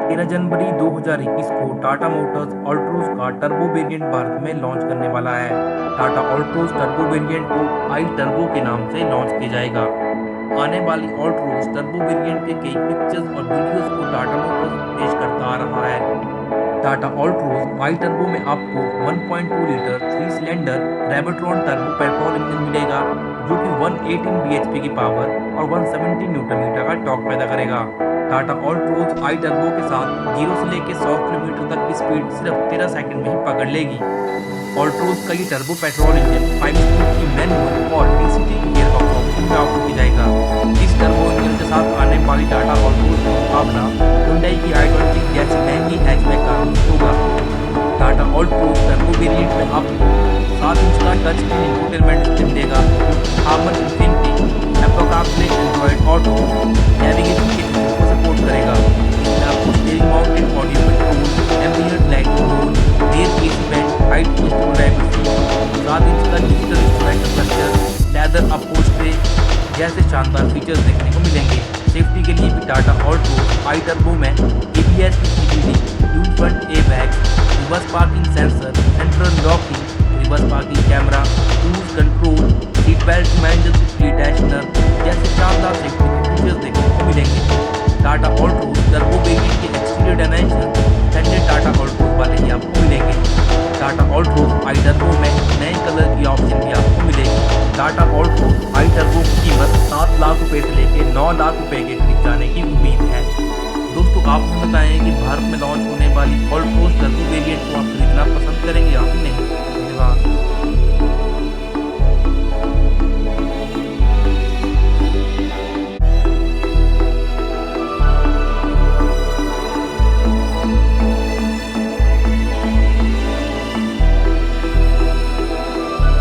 13 जनवरी 2021 को टाटा मोटर्स अल्ट्रोज का turbo variant Bharat में लॉन्च करने वाला है। टाटा अल्ट्रोज टर्बो वेरिएंट को iTurbo के नाम से लॉन्च किया जाएगा। आने वाली अल्ट्रोज टर्बो वेरिएंट के कई पिक्चर्स और वीडियोस को टाटा मोटर्स पेश करता आ रहा है। टाटा अल्ट्रोज iTurbo में आपको 1.2 litre 3 cylinder Revotron turbo petrol engine मिलेगा, जो कि 118 bhp की पावर और 170 न्यूटन मीटर का टॉर्क पैदा करेगा। टाटा अल्ट्रोज iTurbo के साथ 0 से लेकर 100 किलोमीटर तक की स्पीड सिर्फ 13 सेकंड में ही पकड़ लेगी। अल्ट्रोज का ये टर्बो पेट्रोल इंजन 5 स्पीड की मैनुअल और डीसीटी गियर बॉक्स ऑप्शन में ऑफर किया जाएगा। इस टर्बो इंजन के साथ आने वाली टाटा अल्ट्रोज का मुकाबला Hyundai की i20 जैसी महंगी हैचबैक का होगा। टाटा अल्ट्रोज टर्बो वेरिएंट में आपको 7 इंच का टच स्क्रीन इंफोटेनमेंट सिस्टम देगा, Apple CarPlay Android Auto navigation के को सपोर्ट करेगा। इसमें आपको steering mounted audio control, ambient lighting mode, rear AC vent, height controllability, 7 inch का digital instrument cluster, leather upholstery जैसे शानदार फीचर्स देखने को मिलेंगे। सेफ्टी के लिए भी टाटा अल्ट्रोज iTurbo में ABS की CVT, dual front airbag, reverse parking sensor, central locking, reverse parking camera, cruise control, seat belt manager seat tensioner जैसे शानदार सेफ्टी के फीचर्स देखने को मिलेंगे। टाटा अल्ट्रोज टर्बो वेरिएंट के exterior dimension standard Tata Altroz वाले ही आपको मिलेंगे। टाटा अल्ट्रोज iTurbo में नए कलर की ऑप्शन भी आपको मिलेगी। टाटा अल्ट्रोज iTurbo की कीमत 7 लाख रुपए से लेकर 9 लाख रुपए के करीब जाने की उम्मीद है। दोस्तों, आप हमें बताएं कि भारत में लॉन्च होने वाली अल्ट्रोज टर्बो वेरिएंट को आप